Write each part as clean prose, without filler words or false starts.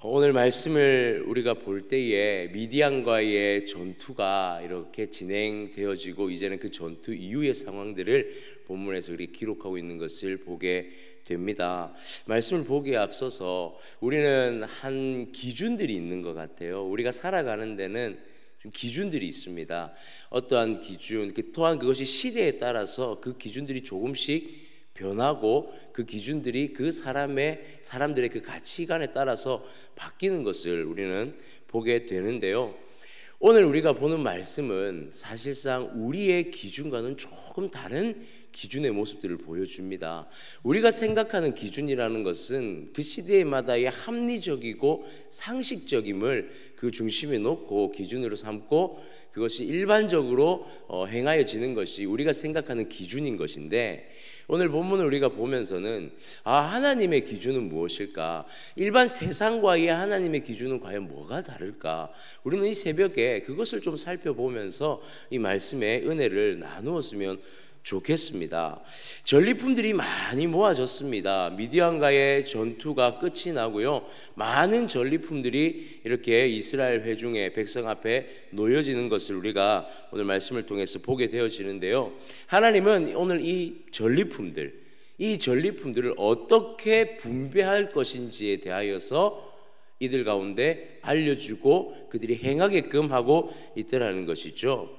오늘 말씀을 우리가 볼 때에 미디안과의 전투가 이렇게 진행되어지고 이제는 그 전투 이후의 상황들을 본문에서 이렇게 기록하고 있는 것을 보게 됩니다. 말씀을 보기에 앞서서 우리는 한 기준들이 있는 것 같아요. 우리가 살아가는 데는 좀 기준들이 있습니다. 어떠한 기준, 또한 그것이 시대에 따라서 그 기준들이 조금씩 변하고 그 기준들이 그 사람들의 그 가치관에 따라서 바뀌는 것을 우리는 보게 되는데요. 오늘 우리가 보는 말씀은 사실상 우리의 기준과는 조금 다른 기준의 모습들을 보여줍니다. 우리가 생각하는 기준이라는 것은 그 시대마다의 합리적이고 상식적임을 그 중심에 놓고 기준으로 삼고 그것이 일반적으로 행하여지는 것이 우리가 생각하는 기준인 것인데, 오늘 본문을 우리가 보면서는 하나님의 기준은 무엇일까? 일반 세상과의 하나님의 기준은 과연 뭐가 다를까? 우리는 이 새벽에 그것을 좀 살펴보면서 이 말씀의 은혜를 나누었으면 좋겠습니다. 전리품들이 많이 모아졌습니다. 미디안과의 전투가 끝이 나고요, 많은 전리품들이 이렇게 이스라엘 회중의 백성 앞에 놓여지는 것을 우리가 오늘 말씀을 통해서 보게 되어지는데요, 하나님은 오늘 이 전리품들을 어떻게 분배할 것인지에 대하여서 이들 가운데 알려주고 그들이 행하게끔 하고 있더라는 것이죠.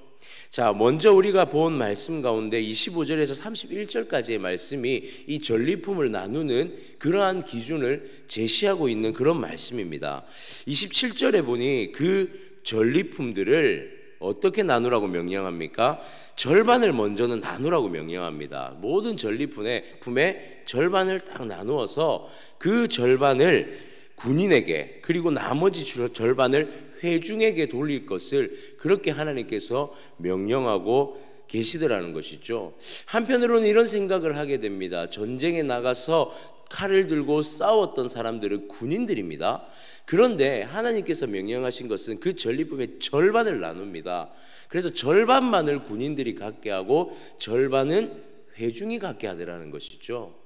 자, 먼저 우리가 본 말씀 가운데 25절에서 31절까지의 말씀이 이 전리품을 나누는 그러한 기준을 제시하고 있는 그런 말씀입니다. 27절에 보니 그 전리품들을 어떻게 나누라고 명령합니까? 절반을 먼저는 나누라고 명령합니다. 모든 전리품의 절반을 딱 나누어서 그 절반을 군인에게, 그리고 나머지 절반을 회중에게 돌릴 것을 그렇게 하나님께서 명령하고 계시더라는 것이죠. 한편으로는 이런 생각을 하게 됩니다. 전쟁에 나가서 칼을 들고 싸웠던 사람들은 군인들입니다. 그런데 하나님께서 명령하신 것은 그 전리품의 절반을 나눕니다. 그래서 절반만을 군인들이 갖게 하고 절반은 회중이 갖게 하더라는 것이죠.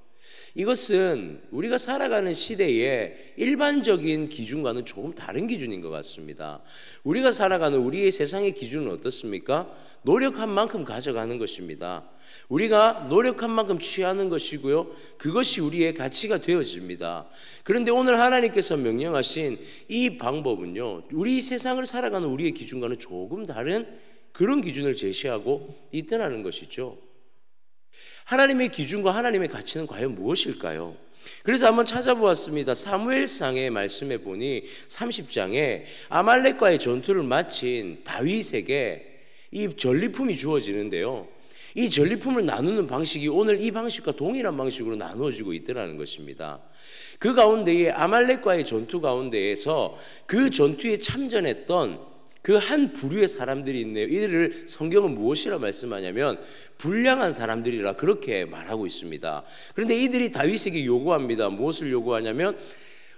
이것은 우리가 살아가는 시대의 일반적인 기준과는 조금 다른 기준인 것 같습니다. 우리가 살아가는 우리의 세상의 기준은 어떻습니까? 노력한 만큼 가져가는 것입니다. 우리가 노력한 만큼 취하는 것이고요, 그것이 우리의 가치가 되어집니다. 그런데 오늘 하나님께서 명령하신 이 방법은요, 우리 세상을 살아가는 우리의 기준과는 조금 다른 그런 기준을 제시하고 있다는 것이죠. 하나님의 기준과 하나님의 가치는 과연 무엇일까요? 그래서 한번 찾아보았습니다. 사무엘상의 말씀에 보니 30장에 아말렉과의 전투를 마친 다윗에게 이 전리품이 주어지는데요, 이 전리품을 나누는 방식이 오늘 이 방식과 동일한 방식으로 나누어지고 있더라는 것입니다. 그 가운데에 아말렉과의 전투 가운데에서 그 전투에 참전했던 그 한 부류의 사람들이 있네요. 이들을 성경은 무엇이라 말씀하냐면 불량한 사람들이라 그렇게 말하고 있습니다. 그런데 이들이 다윗에게 요구합니다. 무엇을 요구하냐면,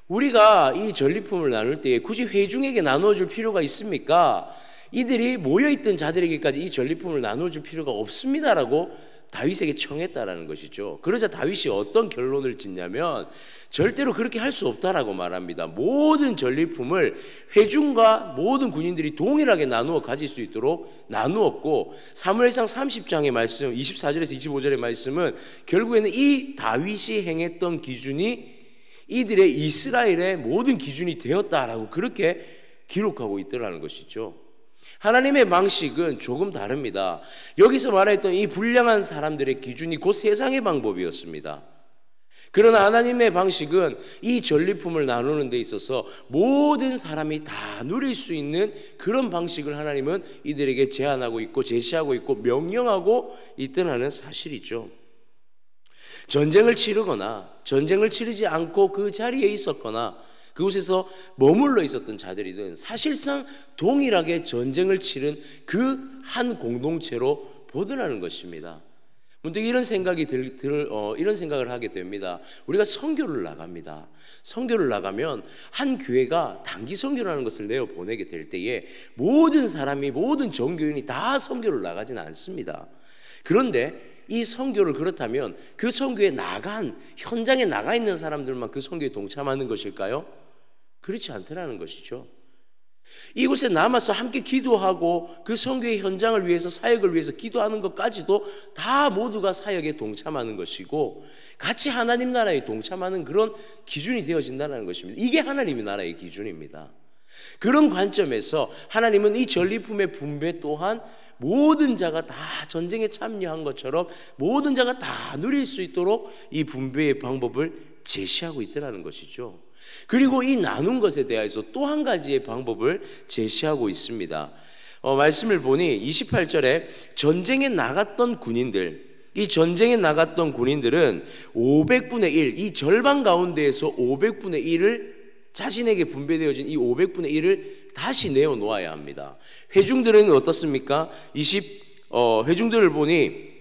우리가 이 전리품을 나눌 때 굳이 회중에게 나눠줄 필요가 있습니까? 이들이 모여있던 자들에게까지 이 전리품을 나눠줄 필요가 없습니다라고 다윗에게 청했다라는 것이죠. 그러자 다윗이 어떤 결론을 짓냐면 절대로 그렇게 할 수 없다라고 말합니다. 모든 전리품을 회중과 모든 군인들이 동일하게 나누어 가질 수 있도록 나누었고, 사무엘상 30장의 말씀 24절에서 25절의 말씀은 결국에는 이 다윗이 행했던 기준이 이들의 이스라엘의 모든 기준이 되었다라고 그렇게 기록하고 있더라는 것이죠. 하나님의 방식은 조금 다릅니다. 여기서 말했던 이 불량한 사람들의 기준이 곧 세상의 방법이었습니다. 그러나 하나님의 방식은 이 전리품을 나누는 데 있어서 모든 사람이 다 누릴 수 있는 그런 방식을 하나님은 이들에게 제안하고 있고 제시하고 있고 명령하고 있다는 사실이죠. 전쟁을 치르거나 전쟁을 치르지 않고 그 자리에 있었거나 그곳에서 머물러 있었던 자들이든 사실상 동일하게 전쟁을 치른 그 한 공동체로 보더라는 것입니다. 문득 이런 생각을 하게 됩니다. 우리가 선교를 나갑니다. 선교를 나가면 한 교회가 단기 선교라는 것을 내어 보내게 될 때에 모든 사람이, 모든 전교인이 다 선교를 나가지는 않습니다. 그런데 이 선교를 그렇다면 그 선교에 현장에 나가 있는 사람들만 그 선교에 동참하는 것일까요? 그렇지 않더라는 것이죠. 이곳에 남아서 함께 기도하고 그 선교의 현장을 위해서, 사역을 위해서 기도하는 것까지도 다 모두가 사역에 동참하는 것이고 같이 하나님 나라에 동참하는 그런 기준이 되어진다는 것입니다. 이게 하나님의 나라의 기준입니다. 그런 관점에서 하나님은 이 전리품의 분배 또한 모든 자가 다 전쟁에 참여한 것처럼 모든 자가 다 누릴 수 있도록 이 분배의 방법을 제시하고 있더라는 것이죠. 그리고 이 나눈 것에 대해서 또 한 가지의 방법을 제시하고 있습니다. 말씀을 보니 28절에 전쟁에 나갔던 군인들, 이 전쟁에 나갔던 군인들은 500분의 1, 이 절반 가운데에서 500분의 1을 자신에게 분배되어진 이 500분의 1을 다시 내어놓아야 합니다. 회중들은 어떻습니까? 회중들을 보니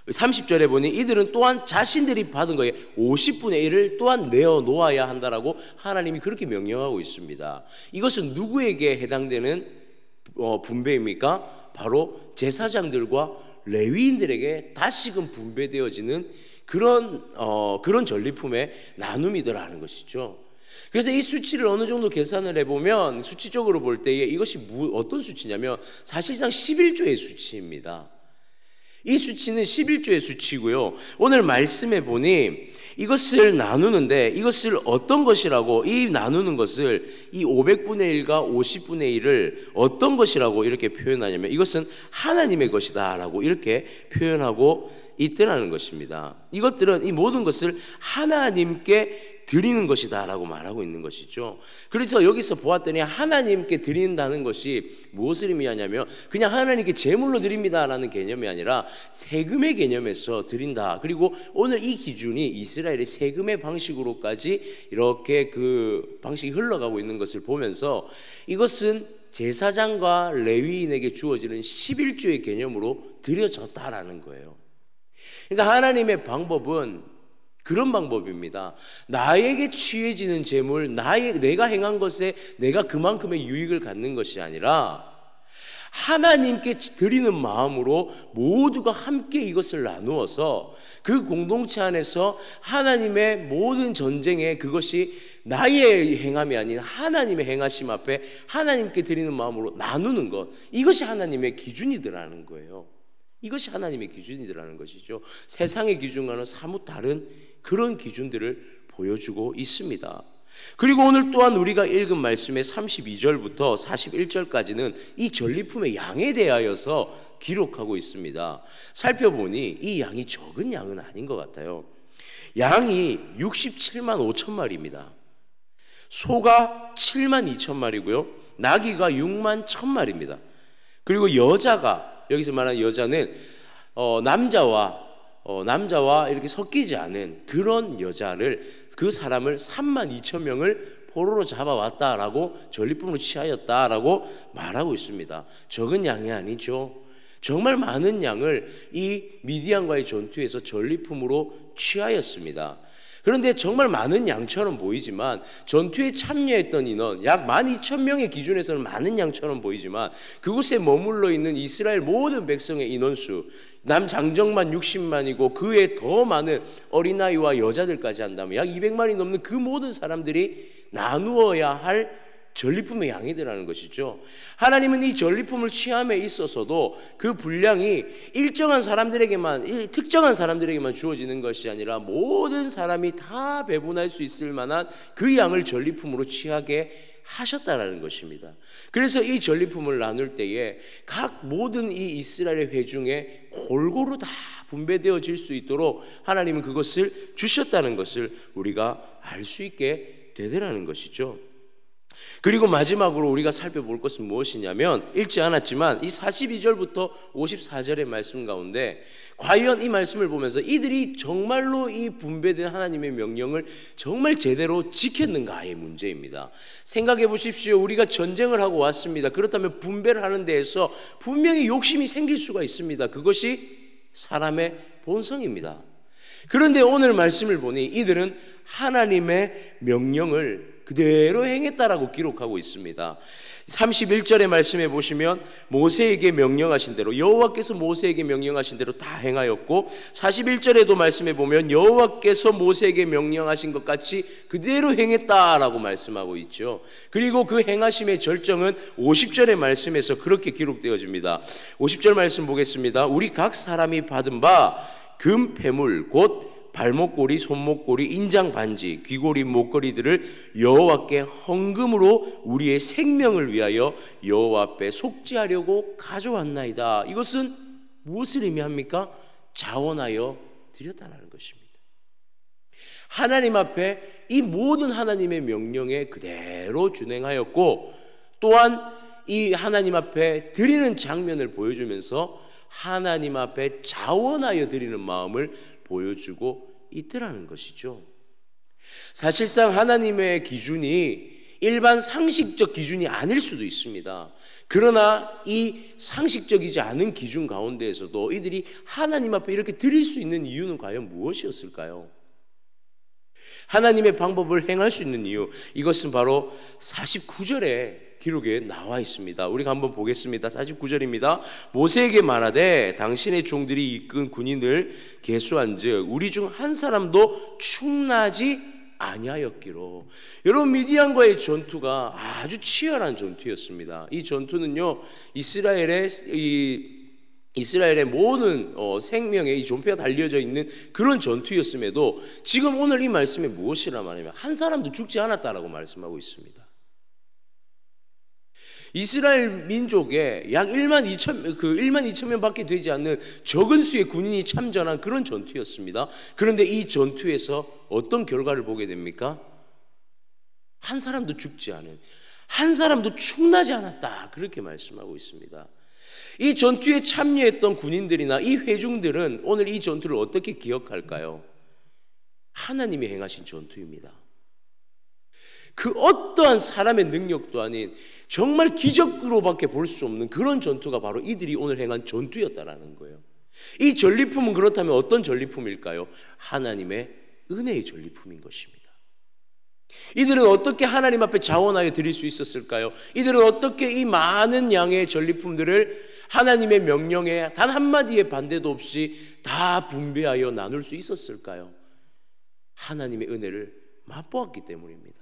30절에 보니 이들은 또한 자신들이 받은 거에 50분의 1을 또한 내어놓아야 한다라고 하나님이 그렇게 명령하고 있습니다. 이것은 누구에게 해당되는 분배입니까? 바로 제사장들과 레위인들에게 다시금 분배되어지는 그런 전리품의 나눔이더라는 것이죠. 그래서 이 수치를 어느 정도 계산을 해보면 수치적으로 볼 때에 이것이 어떤 수치냐면 사실상 11조의 수치입니다. 이 수치는 11조의 수치고요. 오늘 말씀해 보니 이것을 나누는데 이것을 어떤 것이라고, 이 나누는 것을 이 500분의 1과 50분의 1을 어떤 것이라고 이렇게 표현하냐면 이것은 하나님의 것이다 라고 이렇게 표현하고 있더라는 것입니다. 이것들은 이 모든 것을 하나님께 드리는 것이다 라고 말하고 있는 것이죠. 그래서 여기서 보았더니 하나님께 드린다는 것이 무엇을 의미하냐면 그냥 하나님께 제물로 드립니다 라는 개념이 아니라 세금의 개념에서 드린다. 그리고 오늘 이 기준이 이스라엘의 세금의 방식으로까지 이렇게 그 방식이 흘러가고 있는 것을 보면서 이것은 제사장과 레위인에게 주어지는 11조의 개념으로 드려졌다라는 거예요. 그러니까 하나님의 방법은 그런 방법입니다. 나에게 취해지는 재물, 내가 행한 것에 내가 그만큼의 유익을 갖는 것이 아니라 하나님께 드리는 마음으로 모두가 함께 이것을 나누어서 그 공동체 안에서 하나님의 모든 전쟁에 그것이 나의 행함이 아닌 하나님의 행하심 앞에 하나님께 드리는 마음으로 나누는 것, 이것이 하나님의 기준이더라는 거예요. 이것이 하나님의 기준이더라는 것이죠. 세상의 기준과는 사뭇 다른 그런 기준들을 보여주고 있습니다. 그리고 오늘 또한 우리가 읽은 말씀의 32절부터 41절까지는 이 전리품의 양에 대하여서 기록하고 있습니다. 살펴보니 이 양이 적은 양은 아닌 것 같아요. 양이 67만 5천 마리입니다. 소가 7만 2천 마리고요. 나귀가 6만 1천 마리입니다. 그리고 여자가, 여기서 말하는 여자는 남자와 이렇게 섞이지 않은 그런 여자를, 그 사람을 3만 2천 명을 포로로 잡아왔다라고 전리품으로 취하였다라고 말하고 있습니다. 적은 양이 아니죠. 정말 많은 양을 이 미디안과의 전투에서 전리품으로 취하였습니다. 그런데 정말 많은 양처럼 보이지만 전투에 참여했던 인원 약 12,000명의 기준에서는 많은 양처럼 보이지만 그곳에 머물러 있는 이스라엘 모든 백성의 인원수, 남장정만 60만이고 그 외에 더 많은 어린아이와 여자들까지 한다면 약 200만이 넘는 그 모든 사람들이 나누어야 할 전리품의 양이더라는 것이죠. 하나님은 이 전리품을 취함에 있어서도 그 분량이 일정한 사람들에게만, 특정한 사람들에게만 주어지는 것이 아니라 모든 사람이 다 배분할 수 있을 만한 그 양을 전리품으로 취하게 하셨다라는 것입니다. 그래서 이 전리품을 나눌 때에 각 모든 이 이스라엘의 회중에 골고루 다 분배되어질 수 있도록 하나님은 그것을 주셨다는 것을 우리가 알 수 있게 되더라는 것이죠. 그리고 마지막으로 우리가 살펴볼 것은 무엇이냐면 읽지 않았지만 이 42절부터 54절의 말씀 가운데 과연 이 말씀을 보면서 이들이 정말로 이 분배된 하나님의 명령을 정말 제대로 지켰는가의 문제입니다. 생각해 보십시오. 우리가 전쟁을 하고 왔습니다. 그렇다면 분배를 하는 데에서 분명히 욕심이 생길 수가 있습니다. 그것이 사람의 본성입니다. 그런데 오늘 말씀을 보니 이들은 하나님의 명령을 그대로 행했다라고 기록하고 있습니다. 31절의 말씀에 보시면 모세에게 명령하신 대로, 여호와께서 모세에게 명령하신 대로 다 행하였고, 41절에도 말씀해 보면 여호와께서 모세에게 명령하신 것 같이 그대로 행했다라고 말씀하고 있죠. 그리고 그 행하심의 절정은 50절의 말씀에서 그렇게 기록되어집니다. 50절 말씀 보겠습니다. 우리 각 사람이 받은 바 금 패물 곧 발목고리, 손목고리, 인장 반지, 귀고리, 목걸이들을 여호와께 헌금으로 우리의 생명을 위하여 여호와 앞에 속죄하려고 가져왔나이다. 이것은 무엇을 의미합니까? 자원하여 드렸다는 것입니다. 하나님 앞에 이 모든 하나님의 명령에 그대로 준행하였고, 또한 이 하나님 앞에 드리는 장면을 보여주면서 하나님 앞에 자원하여 드리는 마음을 보여주고 있더라는 것이죠. 사실상 하나님의 기준이 일반 상식적 기준이 아닐 수도 있습니다. 그러나 이 상식적이지 않은 기준 가운데에서도 이들이 하나님 앞에 이렇게 드릴 수 있는 이유는 과연 무엇이었을까요? 하나님의 방법을 행할 수 있는 이유, 이것은 바로 49절에 기록에 나와 있습니다. 우리가 한번 보겠습니다. 49절입니다. 모세에게 말하되 당신의 종들이 이끈 군인을 계수한즉 우리 중 한 사람도 충나지 아니하였기로. 여러분, 미디안과의 전투가 아주 치열한 전투였습니다. 이 전투는요, 이스라엘의 모든 생명에 이 존폐가 달려져 있는 그런 전투였음에도 지금 오늘 이 말씀에 무엇이라 말하면 한 사람도 죽지 않았다라고 말씀하고 있습니다. 이스라엘 민족에 약 1만 2천 명밖에 되지 않는 적은 수의 군인이 참전한 그런 전투였습니다. 그런데 이 전투에서 어떤 결과를 보게 됩니까? 한 사람도 죽지 않은, 한 사람도 충나지 않았다, 그렇게 말씀하고 있습니다. 이 전투에 참여했던 군인들이나 이 회중들은 오늘 이 전투를 어떻게 기억할까요? 하나님이 행하신 전투입니다. 그 어떠한 사람의 능력도 아닌 정말 기적으로밖에 볼 수 없는 그런 전투가 바로 이들이 오늘 행한 전투였다라는 거예요. 이 전리품은 그렇다면 어떤 전리품일까요? 하나님의 은혜의 전리품인 것입니다. 이들은 어떻게 하나님 앞에 자원하여 드릴 수 있었을까요? 이들은 어떻게 이 많은 양의 전리품들을 하나님의 명령에 단 한마디의 반대도 없이 다 분배하여 나눌 수 있었을까요? 하나님의 은혜를 맛보았기 때문입니다.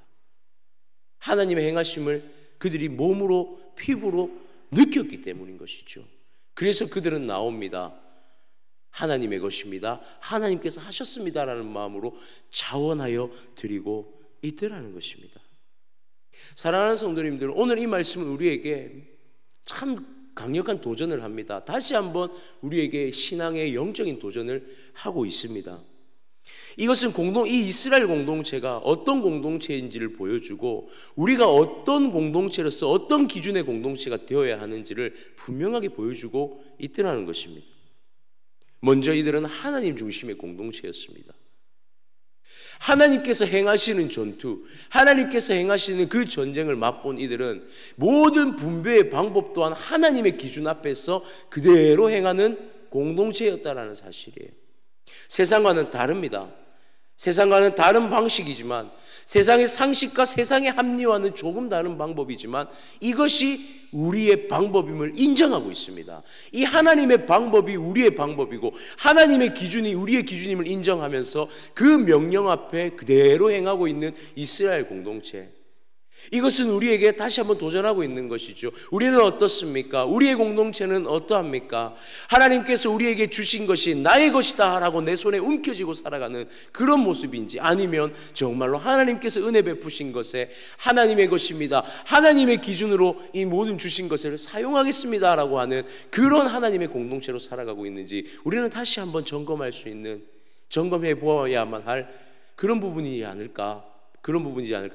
하나님의 행하심을 그들이 몸으로 피부로 느꼈기 때문인 것이죠. 그래서 그들은 나옵니다. 하나님의 것입니다, 하나님께서 하셨습니다라는 마음으로 자원하여 드리고 있더라는 것입니다. 사랑하는 성도님들, 오늘 이 말씀은 우리에게 참 강력한 도전을 합니다. 다시 한번 우리에게 신앙의 영적인 도전을 하고 있습니다. 이것은 이 이스라엘 공동체가 어떤 공동체인지를 보여주고 우리가 어떤 공동체로서 어떤 기준의 공동체가 되어야 하는지를 분명하게 보여주고 있더라는 것입니다. 먼저 이들은 하나님 중심의 공동체였습니다. 하나님께서 행하시는 전투, 하나님께서 행하시는 그 전쟁을 맛본 이들은 모든 분배의 방법 또한 하나님의 기준 앞에서 그대로 행하는 공동체였다라는 사실이에요. 세상과는 다릅니다. 세상과는 다른 방식이지만, 세상의 상식과 세상의 합리와는 조금 다른 방법이지만 이것이 우리의 방법임을 인정하고 있습니다. 이 하나님의 방법이 우리의 방법이고 하나님의 기준이 우리의 기준임을 인정하면서 그 명령 앞에 그대로 행하고 있는 이스라엘 공동체, 이것은 우리에게 다시 한번 도전하고 있는 것이죠. 우리는 어떻습니까? 우리의 공동체는 어떠합니까? 하나님께서 우리에게 주신 것이 나의 것이다 라고 내 손에 움켜쥐고 살아가는 그런 모습인지, 아니면 정말로 하나님께서 은혜 베푸신 것에 하나님의 것입니다, 하나님의 기준으로 이 모든 주신 것을 사용하겠습니다 라고 하는 그런 하나님의 공동체로 살아가고 있는지 우리는 다시 한번 점검할 수 있는, 점검해 보아야만 할 그런 부분이지 않을까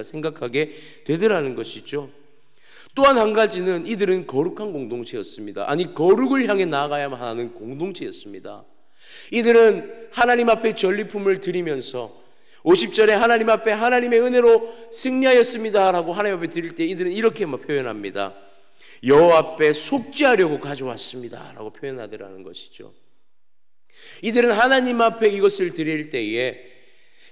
생각하게 되더라는 것이죠. 또한 한 가지는 이들은 거룩한 공동체였습니다. 아니, 거룩을 향해 나아가야만 하는 공동체였습니다. 이들은 하나님 앞에 전리품을 드리면서 50절에 하나님 앞에 하나님의 은혜로 승리하였습니다 라고 하나님 앞에 드릴 때 이들은 이렇게만 표현합니다. 여호와 앞에 속죄하려고 가져왔습니다 라고 표현하더라는 것이죠. 이들은 하나님 앞에 이것을 드릴 때에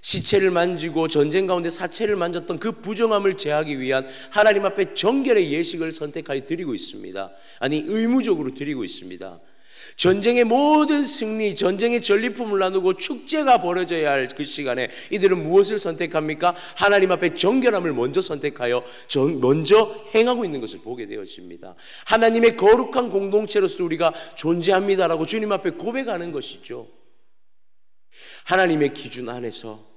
시체를 만지고 전쟁 가운데 사체를 만졌던 그 부정함을 제하기 위한 하나님 앞에 정결의 예식을 선택하여 드리고 있습니다. 아니, 의무적으로 드리고 있습니다. 전쟁의 모든 승리, 전쟁의 전리품을 나누고 축제가 벌어져야 할 그 시간에 이들은 무엇을 선택합니까? 하나님 앞에 정결함을 먼저 선택하여 먼저 행하고 있는 것을 보게 되어집니다. 하나님의 거룩한 공동체로서 우리가 존재합니다라고 주님 앞에 고백하는 것이죠. 하나님의 기준 안에서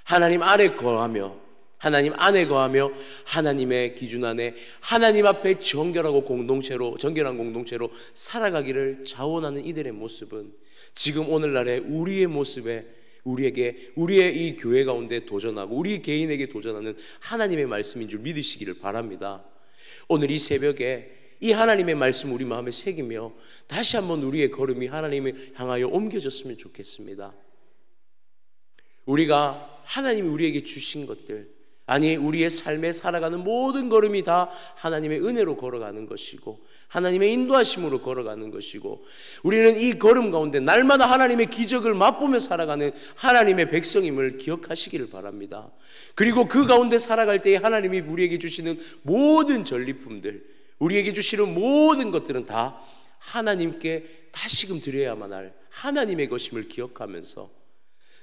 하나님 안에 거하며 하나님 안에 거하며 하나님의 기준 안에 하나님 앞에 정결한 공동체로 살아가기를 자원하는 이들의 모습은 지금 오늘날의 우리의 모습에 우리의 이 교회 가운데 도전하고 우리 개인에게 도전하는 하나님의 말씀인 줄 믿으시기를 바랍니다. 오늘 이 새벽에 이 하나님의 말씀 우리 마음에 새기며 다시 한번 우리의 걸음이 하나님을 향하여 옮겨졌으면 좋겠습니다. 우리가 하나님이 우리에게 주신 것들, 아니 우리의 삶에 살아가는 모든 걸음이 다 하나님의 은혜로 걸어가는 것이고 하나님의 인도하심으로 걸어가는 것이고, 우리는 이 걸음 가운데 날마다 하나님의 기적을 맛보며 살아가는 하나님의 백성임을 기억하시기를 바랍니다. 그리고 그 가운데 살아갈 때에 하나님이 우리에게 주시는 모든 전리품들, 우리에게 주시는 모든 것들은 다 하나님께 다시금 드려야만 할 하나님의 것임을 기억하면서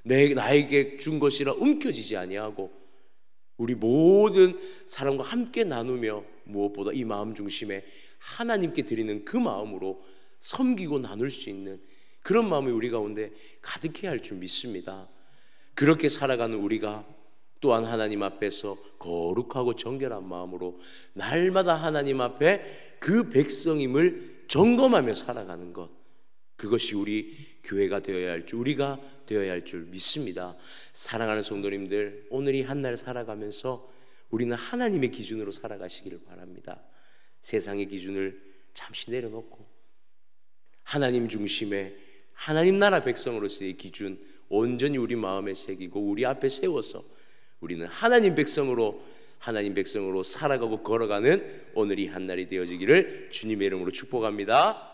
나에게 준 것이라 움켜쥐지 아니하고 우리 모든 사람과 함께 나누며 무엇보다 이 마음 중심에 하나님께 드리는 그 마음으로 섬기고 나눌 수 있는 그런 마음이 우리 가운데 가득해야 할 줄 믿습니다. 그렇게 살아가는 우리가 또한 하나님 앞에서 거룩하고 정결한 마음으로 날마다 하나님 앞에 그 백성임을 점검하며 살아가는 것, 그것이 우리 교회가 되어야 할 줄, 우리가 되어야 할 줄 믿습니다. 사랑하는 성도님들, 오늘 이 한 날 살아가면서 우리는 하나님의 기준으로 살아가시기를 바랍니다. 세상의 기준을 잠시 내려놓고 하나님 중심의 하나님 나라 백성으로서의 기준 온전히 우리 마음에 새기고 우리 앞에 세워서 우리는 하나님 백성으로 살아가고 걸어가는 오늘 이 한 날이 되어지기를 주님의 이름으로 축복합니다.